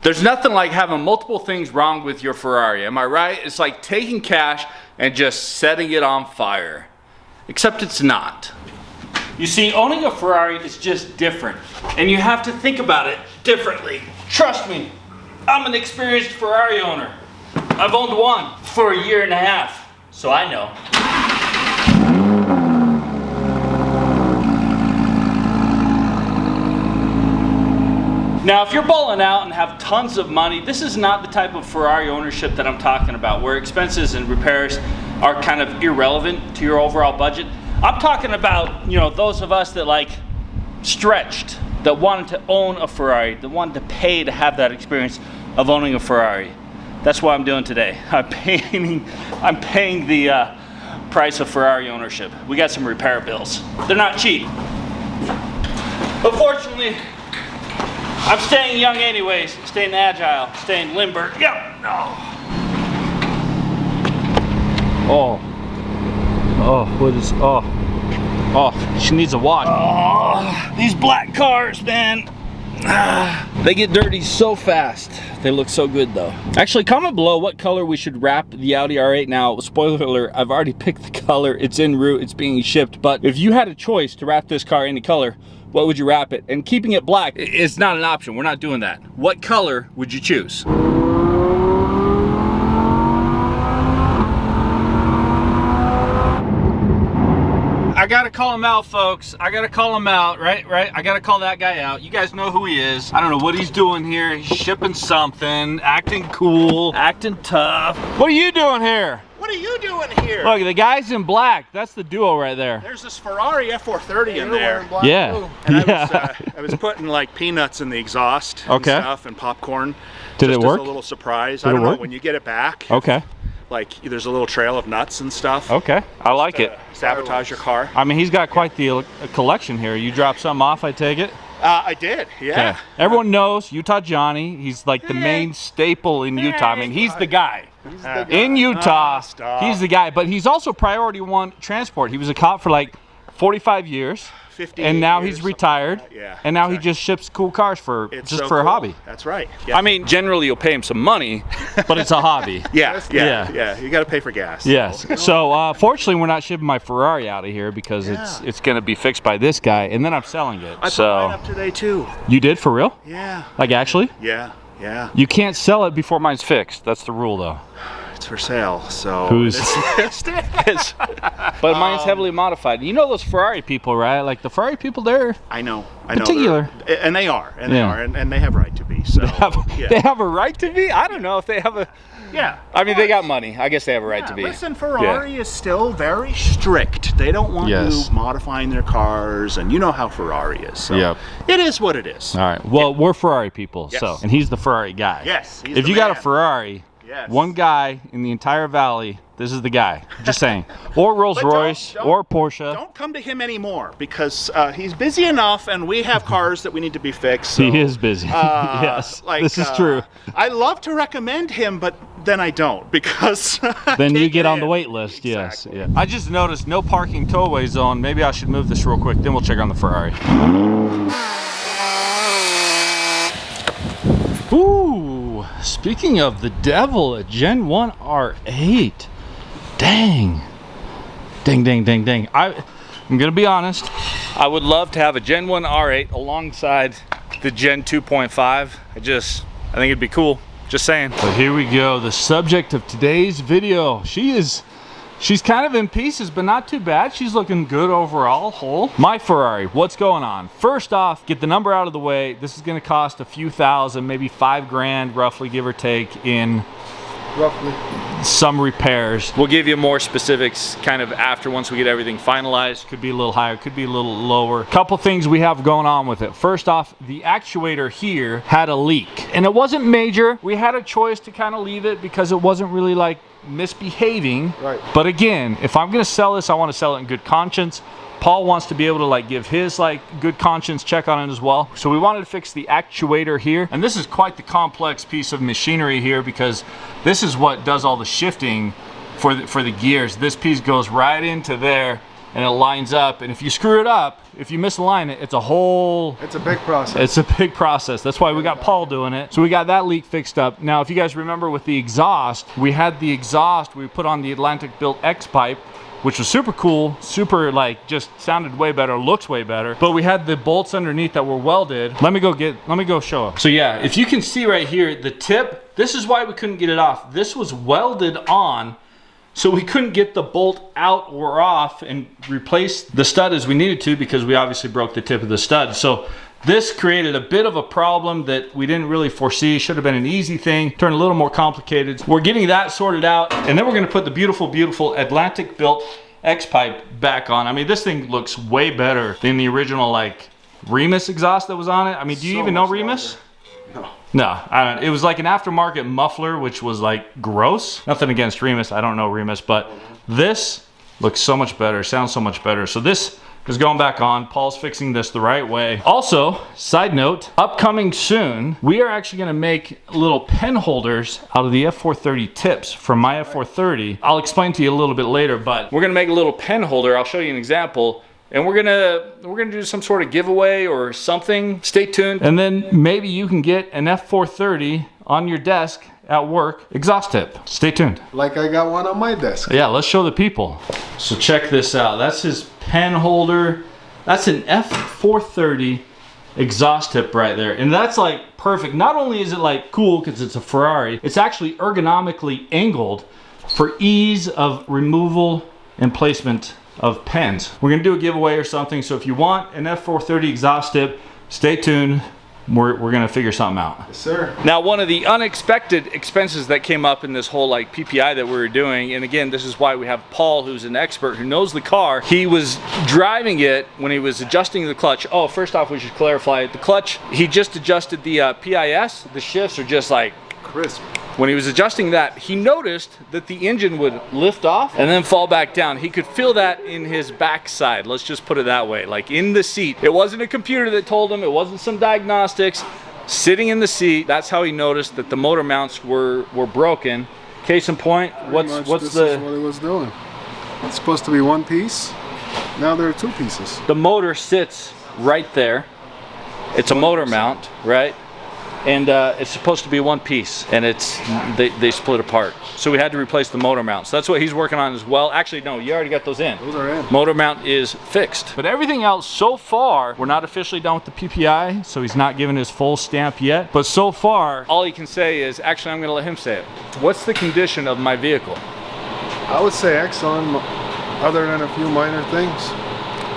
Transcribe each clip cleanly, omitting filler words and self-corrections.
There's nothing like having multiple things wrong with your Ferrari, am I right? It's like taking cash and just setting it on fire. Except it's not. You see, owning a Ferrari is just different, and you have to think about it differently. Trust me, I'm an experienced Ferrari owner. I've owned one for 1.5 years, so I know. Now, if you're balling out and have tons of money, this is not the type of Ferrari ownership that I'm talking about, where expenses and repairs are kind of irrelevant to your overall budget. I'm talking about, you know, those of us that like stretched, that wanted to own a Ferrari, that wanted to pay to have that experience of owning a Ferrari. That's what I'm doing today. I'm paying the price of Ferrari ownership. We got some repair bills. They're not cheap. But fortunately, I'm staying young anyways, staying agile, staying limber. Yep. Oh, she needs a wash. Oh, these black cars, man. They get dirty so fast. They look so good though. Actually, comment below what color we should wrap the Audi R8 now. Spoiler alert, I've already picked the color. It's en route, it's being shipped. But if you had a choice to wrap this car any color, what would you wrap it? And keeping it black is not an option. We're not doing that. What color would you choose? I gotta call him out, folks. I gotta call him out, right? I gotta call that guy out. You guys know who he is. I don't know what he's doing here. He's shipping something, acting cool, acting tough. What are you doing here? What are you doing here? Look, the guy's in black. That's the duo right there. There's this Ferrari F430 in there. Yeah. And I was putting like peanuts in the exhaust and stuff and popcorn. Did it work? As a little surprise. I don't know, when you get it back. Okay. Like there's a little trail of nuts and stuff. Okay, I like it. Sabotage your car. I mean, he's got quite the collection here. You dropped something off, I take it? I did, yeah. Okay. Everyone knows Utah Johnny. He's like the main staple in Utah. I mean, he's the guy. In Utah, he's the guy. But he's also priority one transport. He was a cop for like 45 years. And now he's retired, and now he just ships cool cars for a hobby. That's right. Yeah. I mean, generally you'll pay him some money, but it's a hobby. Yeah. You got to pay for gas. Yes. So fortunately, we're not shipping my Ferrari out of here because it's going to be fixed by this guy, and then I'm selling it. I put mine up today too. You did, for real? Yeah. Like actually? Yeah. You can't sell it before mine's fixed. That's the rule, though. It's for sale, so but mine's heavily modified. You know those Ferrari people, right? Like the Ferrari people, they're I know particular, and they are, and they have a right to be. So they have a right to be. I don't know if they have a. Yeah. I mean, they got money. I guess they have a right to be. Listen, Ferrari is still very strict. They don't want you modifying their cars, and you know how Ferrari is. So it is what it is. All right. Well, we're Ferrari people, so and he's the Ferrari guy. Yes. If you got a Ferrari. Yes. One guy in the entire valley, this is the guy. Just saying. Or Rolls Royce, or Porsche. Don't come to him anymore because he's busy enough, and we have cars that we need to be fixed. So, he is busy. Yes, this is true. I love to recommend him, but then I don't because then you get on the wait list. Exactly. Yes. Yeah. I just noticed no parking towaway zone. Maybe I should move this real quick. Then we'll check on the Ferrari. Ooh. Speaking of the devil, a Gen 1 R8. Dang. I'm gonna be honest. I would love to have a Gen 1 R8 alongside the Gen 2.5. I think it'd be cool. Just saying. But here we go. The subject of today's video. She's kind of in pieces, but not too bad. She's looking good overall, whole. My Ferrari, what's going on? First off, get the number out of the way. This is gonna cost a few thousand, maybe $5 grand, roughly, give or take, in some repairs. We'll give you more specifics kind of after, once we get everything finalized. Could be a little higher, could be a little lower. Couple things we have going on with it. First off, the actuator here had a leak, and it wasn't major. We had a choice to kind of leave it because it wasn't really like misbehaving. Right. But again, if I'm gonna sell this, I want to sell it in good conscience. Paul wants to be able to like give his like good conscience check on it as well. So we wanted to fix the actuator here, and this is quite the complex piece of machinery here because this is what does all the shifting for the gears. This piece goes right into there and it lines up. And if you screw it up, if you misalign it, it's a big process. It's a big process. That's why we got Paul doing it. So we got that leak fixed up. Now, if you guys remember with the exhaust, we had the exhaust we put on the Atlantic built Xpipe, which was super cool, super like just sounded way better, looks way better. But we had the bolts underneath that were welded. Let me go show them. So yeah, if you can see right here, the tip, this is why we couldn't get it off. This was welded on, so we couldn't get the bolt out or off and replace the stud as we needed to, because we obviously broke the tip of the stud. So this created a bit of a problem that we didn't really foresee. Should have been an easy thing, turned a little more complicated. We're getting that sorted out, and then we're gonna put the beautiful, beautiful Atlantic built Xpipe back on. I mean, this thing looks way better than the original like Remus exhaust that was on it. I mean, do you even know Remus? No, I don't. It was like an aftermarket muffler, which was like gross. Nothing against Remus, I don't know Remus, but this looks so much better, sounds so much better. So this is going back on. Paul's fixing this the right way. Also, side note, upcoming soon, we are actually gonna make little pen holders out of the F430 tips from my F430. I'll explain to you a little bit later, but we're gonna make a little pen holder. I'll show you an example. And we're gonna do some sort of giveaway or something. Stay tuned. And then maybe you can get an F430 on your desk at work exhaust tip. Stay tuned. Like I got one on my desk. Yeah, let's show the people. So check this out. That's his pen holder. That's an F430 exhaust tip right there. And that's like perfect. Not only is it like cool because it's a Ferrari, it's actually ergonomically angled for ease of removal and placement of pens. We're gonna do a giveaway or something, so if you want an F430 exhaust tip, stay tuned. We're gonna figure something out. Yes, sir. Now, one of the unexpected expenses that came up in this whole like PPI that we were doing, and again, this is why we have Paul, who's an expert who knows the car. He was driving it when he was adjusting the clutch. Oh, first off, we should clarify the clutch. He just adjusted the PIS. The shifts are just like crisp. When he was adjusting that, he noticed that the engine would lift off and then fall back down. He could feel that in his backside, let's just put it that way, like in the seat. It wasn't a computer that told him, it wasn't some diagnostics. Sitting in the seat, that's how he noticed that the motor mounts were broken. Case in point, what's this is what it was doing. It's supposed to be one piece, now there are two pieces. The motor sits right there. It's a motor mount, right? And it's supposed to be one piece, and they split apart. So we had to replace the motor mount. So that's what he's working on as well. Actually, no, you already got those in. Those are in. Motor mount is fixed. But everything else so far, we're not officially done with the PPI, so he's not giving his full stamp yet. But so far, all he can say is, actually, I'm gonna let him say it. What's the condition of my vehicle? I would say excellent, other than a few minor things.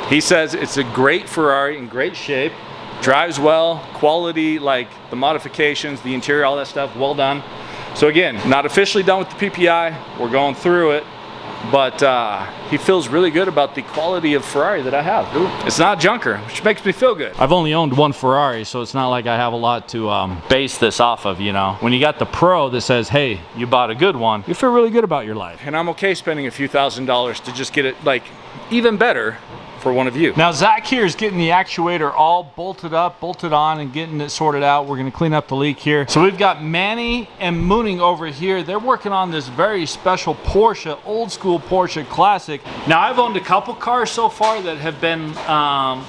He says it's a great Ferrari, in great shape. Drives well, quality, like the modifications, the interior, all that stuff, well done. So again, not officially done with the PPI. We're going through it, but he feels really good about the quality of Ferrari that I have. It's not junker, which makes me feel good. I've only owned one Ferrari, so it's not like I have a lot to base this off of, you know. When you got the Pro that says, hey, you bought a good one, you feel really good about your life. And I'm okay spending a few $1,000s to just get it like even better for one of you. Now Zach here is getting the actuator all bolted up, bolted on, and getting it sorted out. We're gonna clean up the leak here. So we've got Manny and Mooning over here. They're working on this very special Porsche, old school Porsche Classic. Now I've owned a couple cars so far that have been,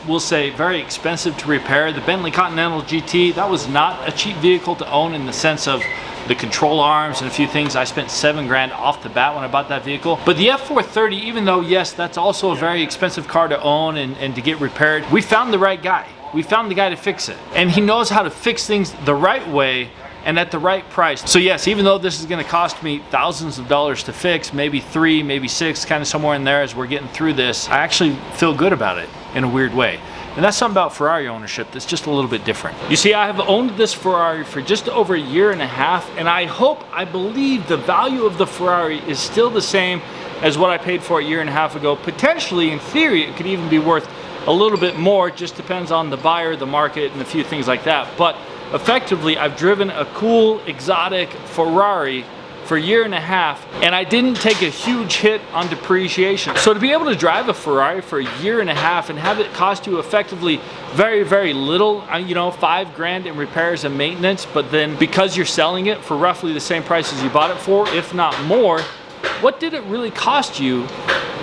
we'll say, very expensive to repair. The Bentley Continental GT, that was not a cheap vehicle to own in the sense of the control arms and a few things. I spent $7 grand off the bat when I bought that vehicle. But the F430, even though yes, that's also a very expensive car to own and to get repaired, we found the right guy. We found the guy to fix it. And he knows how to fix things the right way and at the right price. So yes, even though this is gonna cost me thousands of dollars to fix, maybe 3, maybe 6, kind of somewhere in there as we're getting through this, I actually feel good about it in a weird way. And that's something about Ferrari ownership that's just a little bit different. You see, I have owned this Ferrari for just over 1.5 years, and I believe the value of the Ferrari is still the same as what I paid for 1.5 years ago. Potentially, in theory, it could even be worth a little bit more. It just depends on the buyer, the market, and a few things like that. But effectively, I've driven a cool, exotic Ferrari for 1.5 years, and I didn't take a huge hit on depreciation. So to be able to drive a Ferrari for 1.5 years and have it cost you effectively very, very little, you know, $5 grand in repairs and maintenance, but then because you're selling it for roughly the same price as you bought it for, if not more, what did it really cost you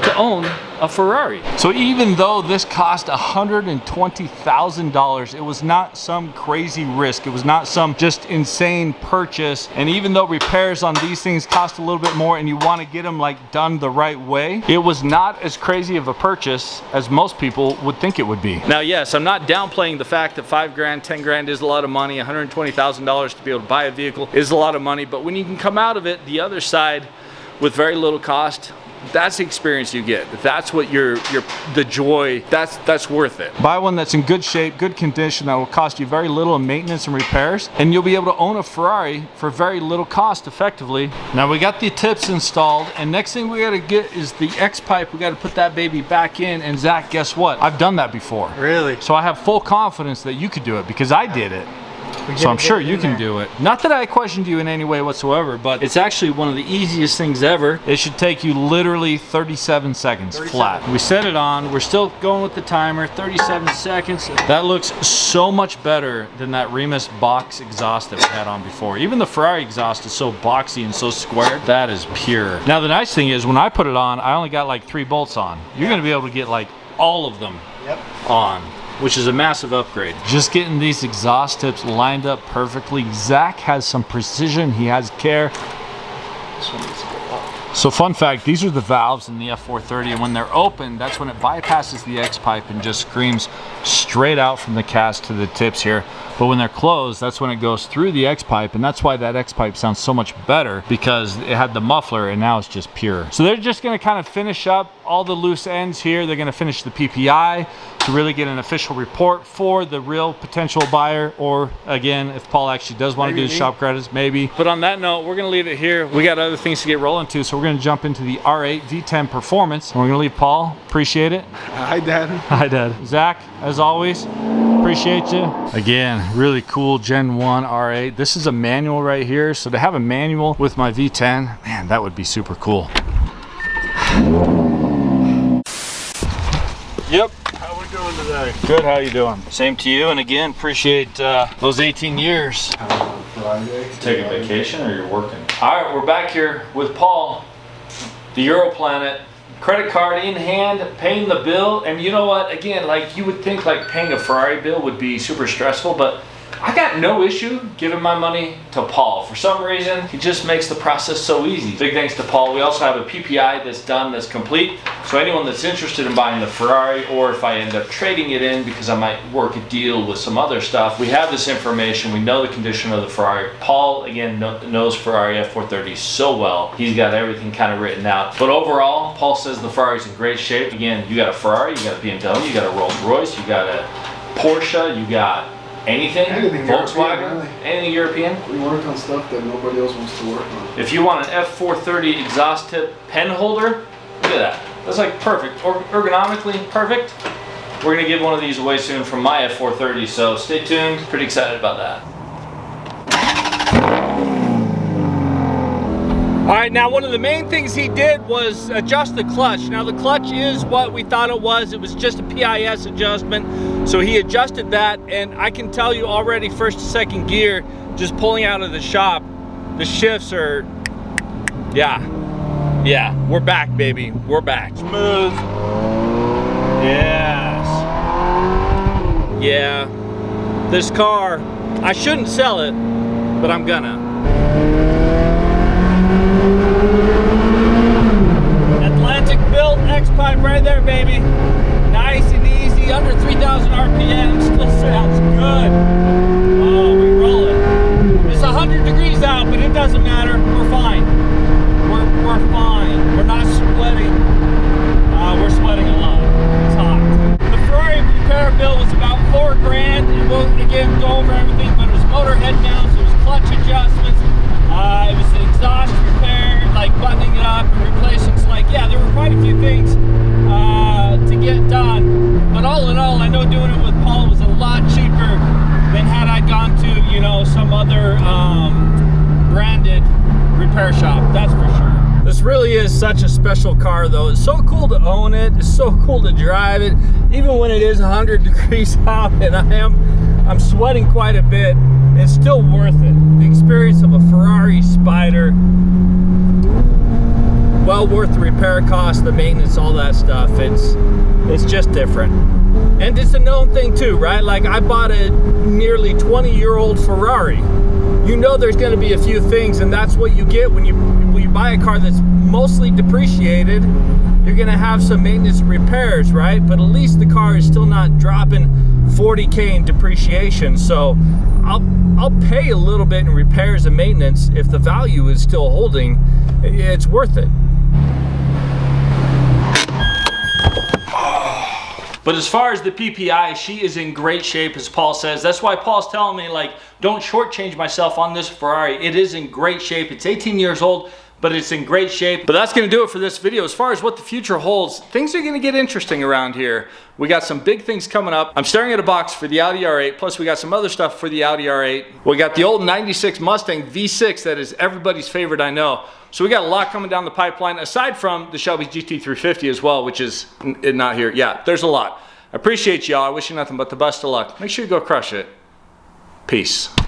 to own a Ferrari. So even though this cost $120,000, it was not some crazy risk. It was not some just insane purchase. And even though repairs on these things cost a little bit more and you want to get them like done the right way, it was not as crazy of a purchase as most people would think it would be. Now, yes, I'm not downplaying the fact that 5 grand, 10 grand is a lot of money. $120,000 to be able to buy a vehicle is a lot of money, but when you can come out of it the other side with very little cost, that's the experience you get. That's what the joy, that's worth it. Buy one that's in good shape, good condition, that will cost you very little in maintenance and repairs, and you'll be able to own a Ferrari for very little cost effectively. Now we got the tips installed, and next thing we gotta get is the Xpipe. We gotta put that baby back in, and Zach, guess what? I've done that before. Really? So I have full confidence that you could do it because I did it. So I'm sure you can do it. Not that I questioned you in any way whatsoever, but it's actually one of the easiest things ever. It should take you literally 37 seconds flat. We set it on. We're still going with the timer. 37 seconds. That looks so much better than that Remus box exhaust that we had on before. Even the Ferrari exhaust is so boxy and so squared. That is pure. Now the nice thing is when I put it on, I only got like 3 bolts on. You're going to be able to get like all of them on, which is a massive upgrade. Just getting these exhaust tips lined up perfectly. Zach has some precision, he has care. This one needs to go up. So fun fact, these are the valves in the F430, and when they're open, that's when it bypasses the Xpipe and just screams straight out from the cast to the tips here. But when they're closed, that's when it goes through the Xpipe, and that's why that Xpipe sounds so much better, because it had the muffler and now it's just pure. So they're just gonna kind of finish up all the loose ends here. They're gonna finish the PPI to really get an official report for the real potential buyer, or again, if Paul actually does want to do the shop credits, maybe. But on that note, we're gonna leave it here. We got other things to get rolling to, so we're gonna jump into the R8 V10 Performance, and we're gonna leave Paul. Appreciate it. Hi, Dad. Hi, Dad. Zach, as always, appreciate you. Again, really cool Gen 1 R8. This is a manual right here, so to have a manual with my V10, man, that would be super cool. Yep. How we doing today? Good, how you doing? Same to you, and again, appreciate those 18 years. Friday. Taking vacation or you're working? All right, we're back here with Paul, the Europlanet, credit card in hand, paying the bill. And you know what, again, like you would think like paying a Ferrari bill would be super stressful, but I got no issue giving my money to Paul. For some reason, he just makes the process so easy. Big thanks to Paul. We also have a PPI that's done, that's complete. So anyone that's interested in buying the Ferrari, or if I end up trading it in because I might work a deal with some other stuff, we have this information. We know the condition of the Ferrari. Paul, again, knows Ferrari F430 so well. He's got everything kind of written out. But overall, Paul says the Ferrari's in great shape. Again, you got a Ferrari, you got a BMW, you got a Rolls Royce, you got a Porsche, you got anything Volkswagen, European, really. anything European. We work on stuff that nobody else wants to work on. If you want an F430 exhaust tip pen holder, look at that. That's like perfect, ergonomically perfect. We're gonna give one of these away soon from my F430, so stay tuned. Pretty excited about that. All right, now one of the main things he did was adjust the clutch. Now the clutch is what we thought it was. It was just a PIS adjustment. So he adjusted that, and I can tell you already first to second gear, just pulling out of the shop, the shifts are, yeah, we're back, baby, we're back. Smooth, yes, yeah. This car, I shouldn't sell it, but I'm gonna. Atlantic built Xpipe right there, baby. Nice and easy, under 3,000 RPM, still sounds good. Oh, we roll it. It's 100 degrees out, but it doesn't matter. We're fine. We're fine. We're not sweating. We're sweating a lot. It's hot. The Ferrari repair bill was about $4 grand. And we'll again go over everything, but it was motor head mounts, it was clutch adjustments, it was the exhaust repair, like buttoning it up and replacing. Yeah, there were quite a few things to get done, but all in all, I know doing it with Paul was a lot cheaper than had I gone to, you know, some other branded repair shop, that's for sure. This really is such a special car though. It's so cool to own it, it's so cool to drive it, even when it is 100 degrees out and I'm sweating quite a bit. It's still worth it. The experience of a Ferrari Spider, well worth the repair costs, the maintenance, all that stuff, it's just different. And it's a known thing too, right? Like I bought a nearly 20-year-old Ferrari. You know there's going to be a few things, and that's what you get when you buy a car that's mostly depreciated. You're going to have some maintenance and repairs, right? But at least the car is still not dropping 40K in depreciation. So I'll pay a little bit in repairs and maintenance if the value is still holding. It's worth it. But as far as the PPI, she is in great shape, as Paul says. That's why Paul's telling me, like, don't shortchange myself on this Ferrari. It is in great shape. It's 18 years old, but it's in great shape. But that's gonna do it for this video. As far as what the future holds, things are gonna get interesting around here. We got some big things coming up. I'm staring at a box for the Audi R8, plus we got some other stuff for the Audi R8. We got the old 96 Mustang V6 that is everybody's favorite, I know. So we got a lot coming down the pipeline, aside from the Shelby GT350 as well, which is not here. Yeah, there's a lot. I appreciate y'all. I wish you nothing but the best of luck. Make sure you go crush it. Peace.